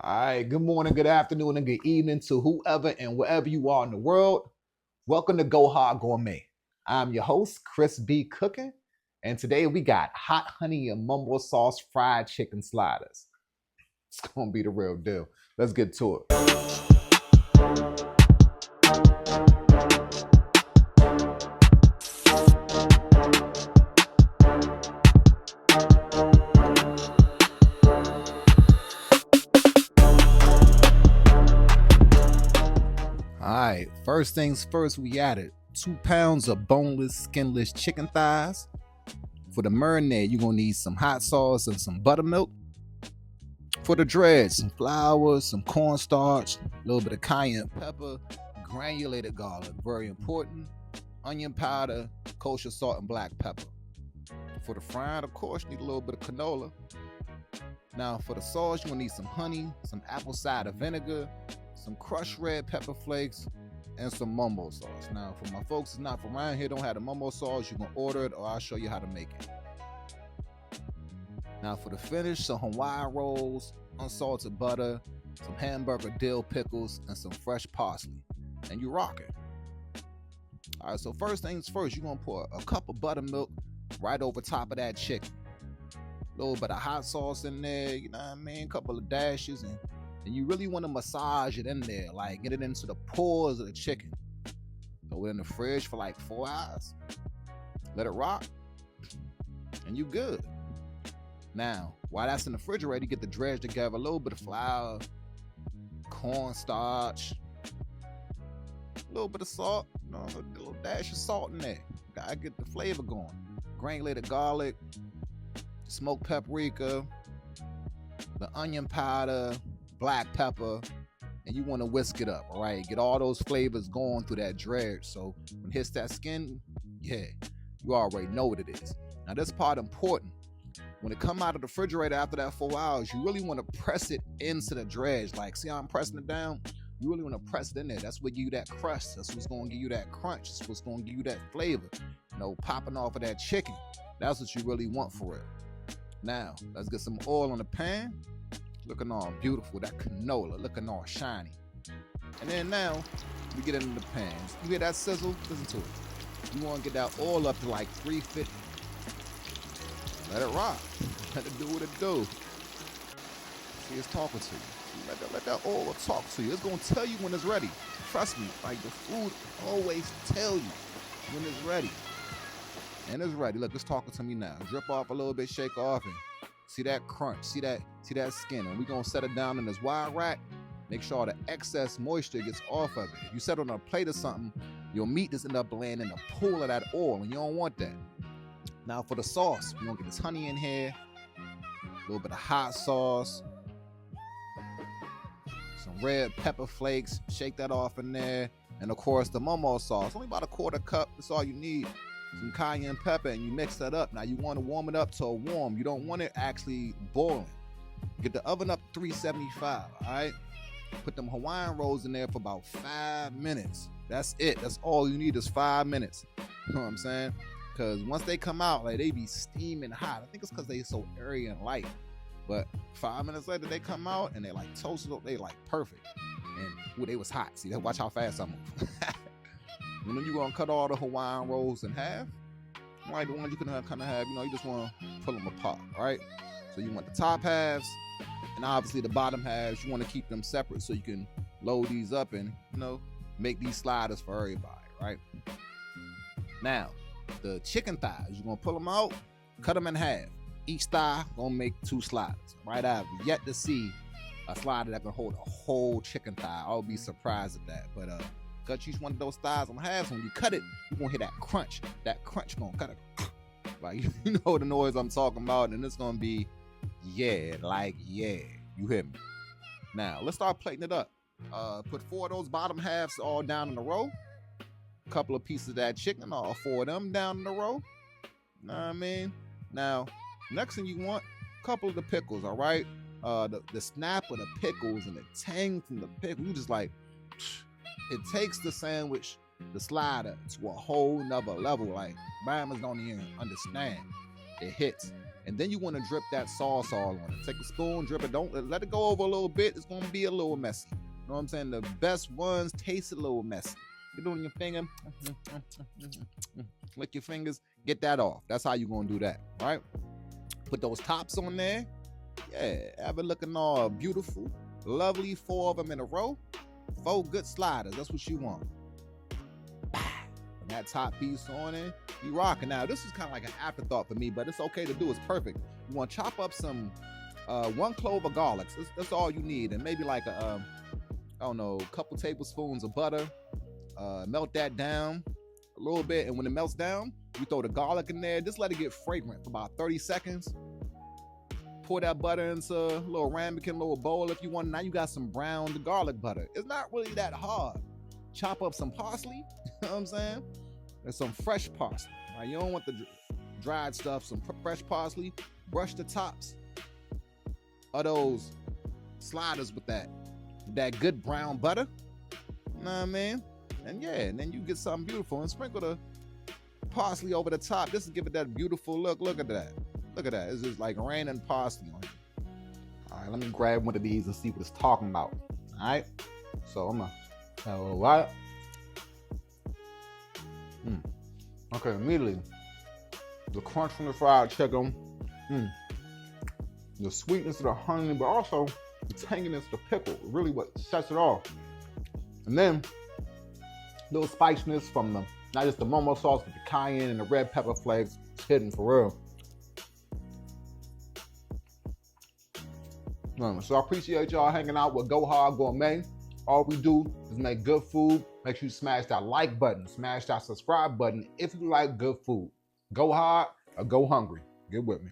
All right, good morning, good afternoon, and good evening to whoever and wherever you are in the world. Welcome to Go Haard Gourmet. I'm your host, Chris B. Cooking, and today we got hot honey and mumbo sauce fried chicken sliders. It's gonna be the real deal. Let's get to it. All right, first things first, we added 2 pounds of boneless, skinless chicken thighs. For the marinade, you're gonna need some hot sauce and some buttermilk. For the dreads, some flour, some cornstarch, a little bit of cayenne pepper, granulated garlic, very important, onion powder, kosher salt, and black pepper. For the frying, of course, you need a little bit of canola. Now, for the sauce, you're gonna need some honey, some apple cider vinegar, some crushed red pepper flakes, and some mumbo sauce. Now, for my folks that's not from around here, don't have the mumbo sauce, you can order it or I'll show you how to make it. Now, for the finish, some Hawaiian rolls, unsalted butter, some hamburger dill pickles, and some fresh parsley. And you rock it. All right, so first things first, you're gonna pour a cup of buttermilk right over top of that chicken. A little bit of hot sauce in there, you know what I mean? A couple of dashes, and you really want to massage it in there, like get it into the pores of the chicken. Throw it in the fridge for like 4 hours. Let it rock, and you good. Now, while that's in the refrigerator, you get the dredge together, a little bit of flour, cornstarch, a little bit of salt, a little dash of salt in there. Gotta get the flavor going. Granulated garlic, smoked paprika, the onion powder, black pepper, and you want to whisk it up, all right? Get all those flavors going through that dredge, so when it hits that skin, yeah, you already know what it is. Now, this part important. When it come out of the refrigerator after that 4 hours, you really want to press it into the dredge. Like, see how I'm pressing it down? You really want to press it in there. That's what give you that crust. That's what's going to give you that crunch. That's what's going to give you that flavor, popping off of that chicken. That's what you really want for it. Now, let's get some oil on the pan. Looking all beautiful, that canola looking all shiny. And then now, we get it in the pans. You hear that sizzle? Listen to it. You want to get that oil up to like 350. Let it rock. Let it do what it do. See, it's talking to you. Let that oil talk to you. It's going to tell you when it's ready. Trust me, like the food always tell you when it's ready. And it's ready. Look, it's talking to me now. Drip off a little bit, shake off, and see that crunch, see that skin. And we're gonna set it down in this wide rack. Make sure the excess moisture gets off of it. If you set it on a plate or something, your meat just end up laying in a pool of that oil, and you don't want that. Now for the sauce, we're gonna get this honey in here, a little bit of hot sauce, some red pepper flakes, shake that off in there, and of course the mumbo sauce, only about a quarter cup, that's all you need. Some cayenne pepper, and you mix that up. Now you want to warm it up to a warm. You don't want it actually boiling. Get the oven up to 375, all right? Put them Hawaiian rolls in there for about 5 minutes. That's it. That's all you need is 5 minutes. You know what I'm saying? Because once they come out, like they be steaming hot. I think it's because they so airy and light. But 5 minutes later, they come out and they like toasted up. They like perfect. And ooh, they was hot. See, watch how fast I move. And then you're going to cut all the Hawaiian rolls in half. Right, the ones you can kind of have, you just want to pull them apart, right? So you want the top halves and obviously the bottom halves. You want to keep them separate so you can load these up and, make these sliders for everybody, right? Now, the chicken thighs, you're going to pull them out, cut them in half. Each thigh going to make 2 sliders, right? I've yet to see a slider that can hold a whole chicken thigh. I'll be surprised at that, but cut each one of those thighs on half. When you cut it, you're gonna hear that crunch. That crunch gonna cut it. Like, you know the noise I'm talking about, and it's gonna be, yeah. You hear me? Now, let's start plating it up. Put 4 of those bottom halves all down in a row. A couple of pieces of that chicken, all 4 of them down in a row. Know what I mean? Now, next thing you want, a couple of the pickles, all right? The snap of the pickles and the tang from the pickles, you just like, it takes the sandwich, the slider, to a whole nother level. Like, Bama's don't even understand. It hits. And then you want to drip that sauce all on it. Take a spoon, drip it. Don't let it go over a little bit. It's going to be a little messy. You know what I'm saying? The best ones taste a little messy. Get it on your finger. Lick your fingers. Get that off. That's how you're going to do that, right? Put those tops on there. Yeah, have it looking all beautiful. Lovely. 4 of them in a row. 4 good sliders. That's what you want. And that top piece on it. You rocking. Now, this is kind of like an afterthought for me, but it's okay to do. It's perfect. You want to chop up some 1 clove of garlic. That's all you need. And maybe like a, I don't know, a couple tablespoons of butter. Melt that down a little bit. And when it melts down, you throw the garlic in there. Just let it get fragrant for about 30 seconds. Pour that butter into a little ramekin, little bowl if you want. Now you got some browned garlic butter. It's not really that hard. Chop up some parsley. You know what I'm saying? There's some fresh parsley. Right? You don't want the dried stuff. Some fresh parsley. Brush the tops of those sliders with that good brown butter. You know what I mean? And yeah, and then you get something beautiful. And sprinkle the parsley over the top. Just to give it that beautiful look. Look at that. Look at that. It's just like raining parsley on it. All right, let me grab one of these and see what it's talking about. All right. So I'm gonna have a little white. Okay, immediately the crunch from the fried chicken, the sweetness of the honey, but also the tanginess of the pickle, really what sets it off. And then a little spiciness from not just the Mumbo sauce, but the cayenne and the red pepper flakes. It's hidden for real. So I appreciate y'all hanging out with Go Haard Gourmet. All we do is make good food. Make sure you smash that like button, smash that subscribe button if you like good food. Go hard or go hungry. Get with me.